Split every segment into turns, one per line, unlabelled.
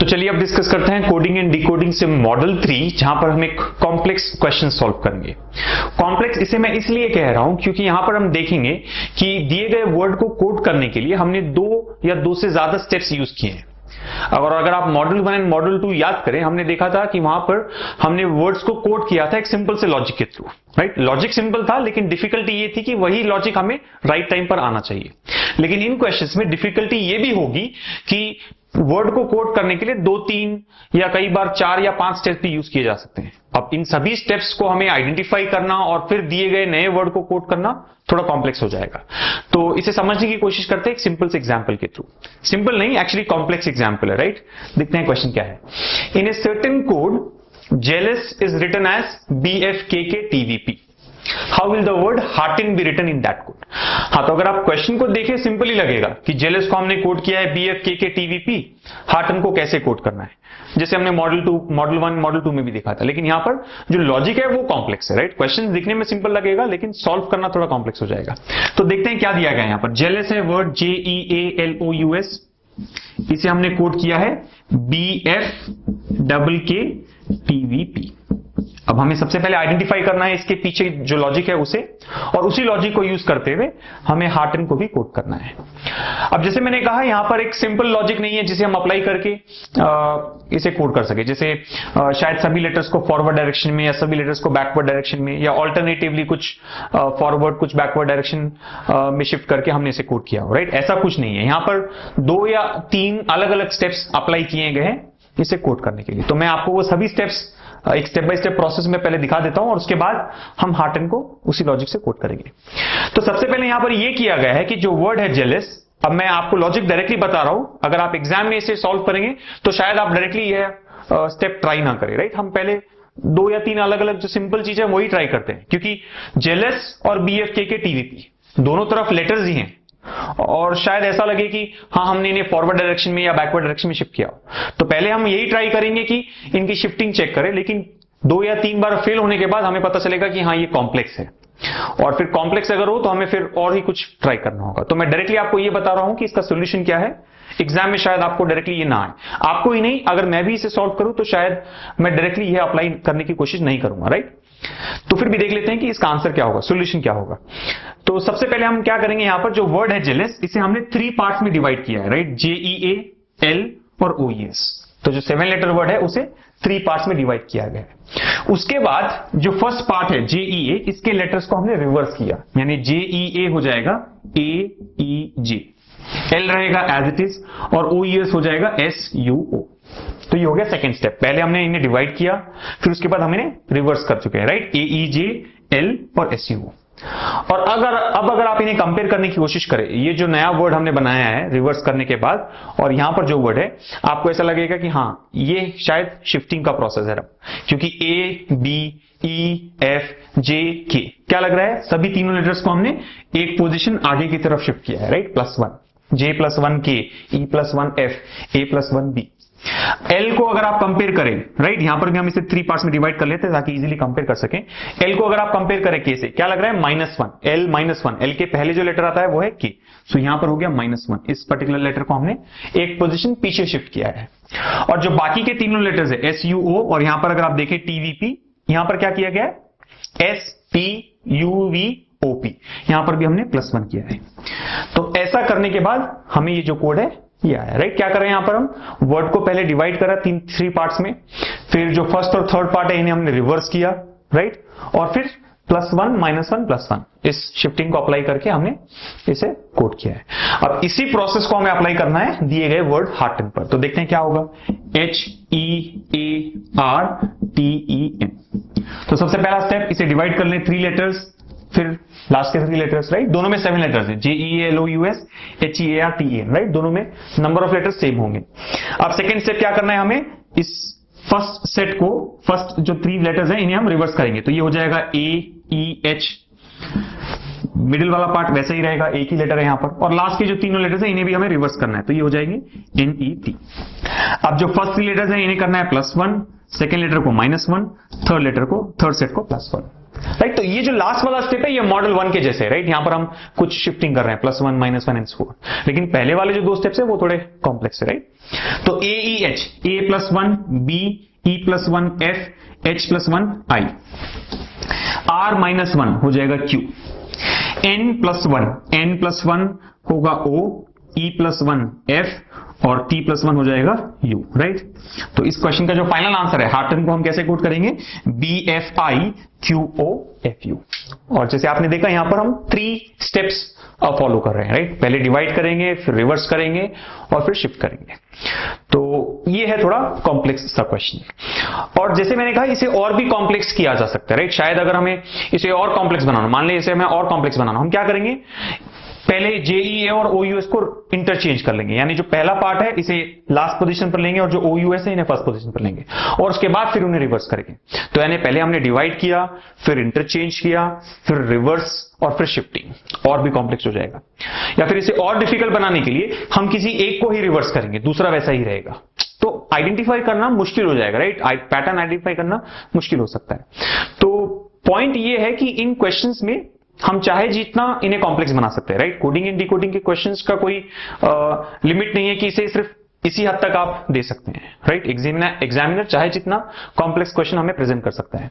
तो चलिए अब डिस्कस करते हैं कोडिंग एंड डिकोडिंग से मॉडल 3, जहां पर हम एक कॉम्प्लेक्स क्वेश्चन सॉल्व करेंगे। कॉम्प्लेक्स इसे मैं इसलिए कह रहा हूं क्योंकि यहां पर हम देखेंगे कि दिए गए वर्ड को कोड करने के लिए हमने 2 या 2 से ज्यादा स्टेप्स यूज किए हैं। अगर आप मॉडल 1 एंड मॉडल 2 याद करें, हमने देखा था कि वहां पर हमने वर्ड्स को कोड किया था एक सिंपल से लॉजिक के थ्रू, राइट। लॉजिक सिंपल था, लेकिन डिफिकल्टी ये थी कि वही लॉजिक हमें राइट टाइम पर आना चाहिए। लेकिन इन क्वेश्चंस में डिफिकल्टी ये भी होगी कि वर्ड को कोड करने के लिए 2, 3 या कई बार 4 या 5 स्टेप्स भी यूज किए जा सकते हैं। अब इन सभी स्टेप्स को हमें आइडेंटिफाई करना और फिर दिए गए नए वर्ड को कोड करना थोड़ा कॉम्प्लेक्स हो जाएगा। तो इसे समझने की कोशिश करते हैं एक सिंपल से एग्जांपल के थ्रू। सिंपल नहीं, एक्चुअली कॉम्प्लेक्स एग्जांपल है, राइट। देखते हैं क्वेश्चन क्या है। In a certain code jealous is written as BFKK-TVP। How will the word hearten be written in that code. हाँ, तो अगर आप क्वेश्चन को देखें सिंपल ही लगेगा कि जेलस को हमने कोड किया है BFKK-TVP, हार्टन को कैसे कोड करना है, जैसे हमने मॉडल 1 मॉडल 2 में भी देखा था। लेकिन यहां पर जो लॉजिक है वो कॉम्प्लेक्स है, राइट। क्वेश्चन दिखने में सिंपल लगेगा लेकिन सॉल्व करना थोड़ा कॉम्प्लेक्स हो जाएगा। तो देखते हैं क्या दिया गया है यहां पर। जेलस है वर्ड JEALOUS, इसे हमने कोड किया है BFKK-TVP। अब हमें सबसे पहले आइडेंटिफाई करना है इसके पीछे जो लॉजिक है उसे, और उसी लॉजिक को यूज करते हुए हमें हार्टन को भी कोड करना है। अब जैसे मैंने कहा, यहां पर एक सिंपल लॉजिक नहीं है जिसे हम अप्लाई करके इसे कोड कर सके। जैसे शायद सभी लेटर्स को फॉरवर्ड डायरेक्शन में या सभी लेटर्स को बैकवर्ड डायरेक्शन में या ऑल्टरनेटिवली कुछ फॉरवर्ड कुछ बैकवर्ड डायरेक्शन में शिफ्ट करके हमने इसे कोड किया हो, राइट। ऐसा कुछ नहीं है। यहां पर 2 या 3 अलग अलग स्टेप्स अप्लाई किए गए हैं इसे कोड करने के लिए। तो मैं आपको वो सभी स्टेप्स एक स्टेप बाय स्टेप प्रोसेस में पहले दिखा देता हूं और उसके बाद हम हार्टन को उसी लॉजिक से कोड करेंगे। तो सबसे पहले यहां पर यह किया गया है कि जो वर्ड है जेलस, अब मैं आपको लॉजिक डायरेक्टली बता रहा हूं, अगर आप एग्जाम में इसे सॉल्व करेंगे तो शायद आप डायरेक्टली यह स्टेप ट्राई ना करें, राइट। हम पहले 2 या 3 अलग अलग जो सिंपल चीज है वही ट्राई करते हैं, क्योंकि जेलस और BFKK-TVP दोनों तरफ लेटर्स ही हैं और शायद ऐसा लगे कि हाँ हमने इन्हें फॉरवर्ड डायरेक्शन में या बैकवर्ड डायरेक्शन में शिफ्ट किया हो। तो पहले हम यही ट्राई करेंगे कि इनकी शिफ्टिंग चेक करें, लेकिन 2 या 3 बार फेल होने के बाद हमें पता चलेगा कि हाँ ये कॉम्प्लेक्स है, और फिर कॉम्प्लेक्स अगर हो तो हमें फिर और ही कुछ ट्राई करना होगा। तो मैं डायरेक्टली आपको ये बता रहा हूं कि इसका सोल्यूशन क्या है। एग्जाम में शायद आपको डायरेक्टली ये ना आए, आपको ही नहीं, अगर मैं भी इसे सॉल्व करूं तो शायद मैं डायरेक्टली ये अप्लाई करने की कोशिश नहीं करूंगा, राइट। तो फिर भी देख लेते हैं कि इसका आंसर क्या होगा, सोल्यूशन क्या होगा। तो सबसे पहले हम क्या करेंगे, यहां पर जो वर्ड है जेलस, इसे हमने 3 पार्ट्स में डिवाइड किया है, राइट। JEAL और OES। तो जो 7 लेटर वर्ड है उसे 3 पार्ट्स में डिवाइड किया गया है। उसके बाद जो फर्स्ट पार्ट है JEA, इसके लेटर्स को हमने रिवर्स किया, यानी JEA हो जाएगा AEJ, L रहेगा एज इट इज और OES हो जाएगा SUO। तो ये हो गया सेकंड स्टेप। पहले हमने इन्हें डिवाइड किया, फिर उसके बाद हम इन्हें रिवर्स कर चुके हैं, राइट। AEJ, L और SUO। और अब अगर आप इन्हें कंपेयर करने की कोशिश करें, ये जो नया वर्ड हमने बनाया है रिवर्स करने के बाद और यहां पर जो वर्ड है, आपको ऐसा लगेगा कि हाँ ये शायद शिफ्टिंग का प्रोसेस है, क्योंकि A, B, E, F, J, K क्या लग रहा है, सभी तीनों लेटर्स को हमने एक पोजीशन आगे की तरफ शिफ्ट किया है, right. +1 J +1 K, E +1 F, A +1 B। L को अगर आप कंपेयर करें, राइट, यहां पर भी हम इसे 3 पार्ट्स में डिवाइड कर लेते हैं ताकि इजीली कंपेयर कर सकें। L को अगर आप कंपेयर करें K से, क्या लग रहा है, -1, L -1, L के पहले जो लेटर आता है वो है K, सो यहां पर हो गया -1। इस पर्टिकुलर लेटर को हमने एक पोजीशन पीछे शिफ्ट किया है। और जो बाकी के तीनों लेटर्स है SUO, और यहां पर अगर आप देखें TVP, यहां पर क्या किया गया है, SPUVOP, यहां पर भी हमने +1 किया है। तो ऐसा करने के बाद हमें ये जो कोड है ये आया, राइट। क्या कर रहे हैं यहां पर, हम वर्ड को पहले डिवाइड करा 3 पार्ट्स में, फिर जो फर्स्ट और थर्ड पार्ट है इन्हें हमने रिवर्स किया, राइट, और फिर +1 -1 +1 इस शिफ्टिंग को अप्लाई करके हमने इसे कोड किया है। अब इसी प्रोसेस को हमें अप्लाई करना है दिए गए वर्ड हार्टन पर। तो देखते हैं क्या होगा, HEARTEN। तो सबसे पहला स्टेप, इसे डिवाइड कर लें 3 लेटर्स, फिर लास्ट के 3 लेटर्स, राइट। दोनों में 7 लेटर्स है, JEALOUS, HEARTEN, राइट। दोनों में नंबर ऑफ लेटर्स सेम होंगे। अब सेकंड स्टेप क्या करना है, हमें इस फर्स्ट सेट को, फर्स्ट जो 3 लेटर्स हैं इन्हें हम रिवर्स करेंगे। तो ये हो जाएगा AEH, मिडिल वाला पार्ट वैसे ही रहेगा, एक ही लेटर है यहां पर, और लास्ट के जो तीनों लेटर्स हैं इन्हें भी हमें रिवर्स करना है, तो ये हो जाएंगे NET। अब जो फर्स्ट 3 लेटर्स हैं इन्हें करना है +1, सेकेंड लेटर को -1, थर्ड सेट को +1। राइट। तो ये जो लास्ट वाला स्टेप है ये मॉडल 1 के जैसे है, राइट। यहां पर हम कुछ शिफ्टिंग कर रहे हैं, +1 -1 एंड सो ऑन। लेकिन पहले वाले जो 2 स्टेप्स है वो थोड़े कॉम्प्लेक्स है, राइट। तो A E H, A+1 B, E+1 F, H+1 I, R-1 हो जाएगा Q, N+1 होगा O, E+1 F और T+1 हो जाएगा U, राइट। तो इस क्वेश्चन का जो फाइनल आंसर है हार्टन को हम कैसे कोड करेंगे, BFIQOFU। और जैसे आपने देखा यहां पर हम 3 स्टेप्स फॉलो कर रहे हैं, राइट। पहले डिवाइड करेंगे, फिर रिवर्स करेंगे और फिर शिफ्ट करेंगे। तो ये है थोड़ा कॉम्प्लेक्स सा क्वेश्चन। और जैसे मैंने कहा इसे और भी कॉम्प्लेक्स किया जा सकता है, राइट। शायद अगर हमें इसे और कॉम्प्लेक्स बनाना, मान लीजिए इसे हमें और कॉम्प्लेक्स बनाना, हम क्या करेंगे, पहले JEA और OUS को इंटरचेंज कर लेंगे। यानी जो पहला पार्ट है इसे लास्ट पोजीशन पर लेंगे और जो OUS है इन्हें फर्स्ट पोजीशन पर लेंगे और उसके बाद फिर उन्हें रिवर्स करेंगे। तो यानी पहले हमने डिवाइड किया, फिर इंटरचेंज किया, फिर रिवर्स और फिर शिफ्टिंग, और भी कॉम्प्लेक्स हो जाएगा। या फिर इसे और डिफिकल्ट बनाने के लिए हम किसी एक को ही रिवर्स करेंगे, दूसरा वैसा ही रहेगा। तो आइडेंटिफाई करना मुश्किल हो जाएगा, राइट। पैटर्न आइडेंटिफाई करना मुश्किल हो सकता है। तो पॉइंट ये है कि इन क्वेश्चंस में हम चाहे जितना इन्हें कॉम्प्लेक्स बना सकते हैं, राइट। कोडिंग एंड डिकोडिंग के क्वेश्चंस का कोई लिमिट नहीं है कि इसे सिर्फ इसी हद तक आप दे सकते हैं, राइट। एग्जामिनर चाहे जितना कॉम्प्लेक्स क्वेश्चन हमें प्रेजेंट कर सकता है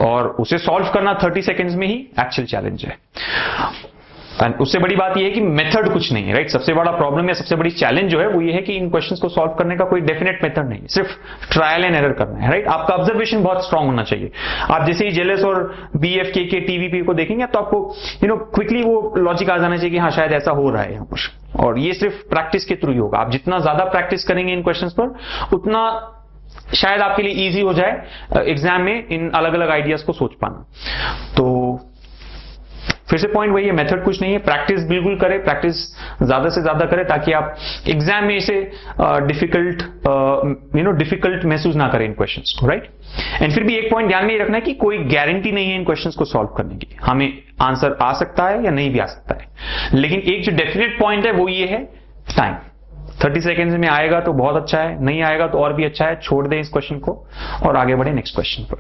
और उसे सॉल्व करना 30 सेकेंड्स में ही एक्चुअल चैलेंज है। एंड उससे बड़ी बात यह है कि मेथड कुछ नहीं है, राइट। सबसे बड़ा प्रॉब्लम या सबसे बड़ी चैलेंज जो है वो ये है कि इन क्वेश्चंस को सॉल्व करने का कोई डेफिनेट मेथड नहीं है, सिर्फ ट्रायल एंड एरर करना है, राइट। आपका ऑब्जर्वेशन बहुत स्ट्रांग होना चाहिए। आप जैसे ही जेलस और BFK TVP को देखेंगे तो आपको क्विकली वो लॉजिक आ जाना चाहिए कि हाँ शायद ऐसा हो रहा है यहां पर। और ये सिर्फ प्रैक्टिस के थ्रू ही होगा। आप जितना ज्यादा प्रैक्टिस करेंगे इन क्वेश्चंस पर उतना शायद आपके लिए इजी हो जाए एग्जाम में इन अलग अलग आइडियाज को सोच पाना। तो फिर से पॉइंट वही है, मेथड कुछ नहीं है। प्रैक्टिस बिल्कुल करें, प्रैक्टिस ज्यादा से ज्यादा करें ताकि आप एग्जाम में इसे डिफिकल्ट महसूस ना करें इन क्वेश्चंस को, राइट। एंड फिर भी एक पॉइंट ध्यान में रखना है कि कोई गारंटी नहीं है इन क्वेश्चंस को सॉल्व करने की। हमें आंसर आ सकता है या नहीं भी आ सकता है, लेकिन एक जो डेफिनेट पॉइंट है वो ये है टाइम। 30 सेकेंड्स में आएगा तो बहुत अच्छा है, नहीं आएगा तो और भी अच्छा है। छोड़ दें इस क्वेश्चन को और आगे बढ़े नेक्स्ट क्वेश्चन पर।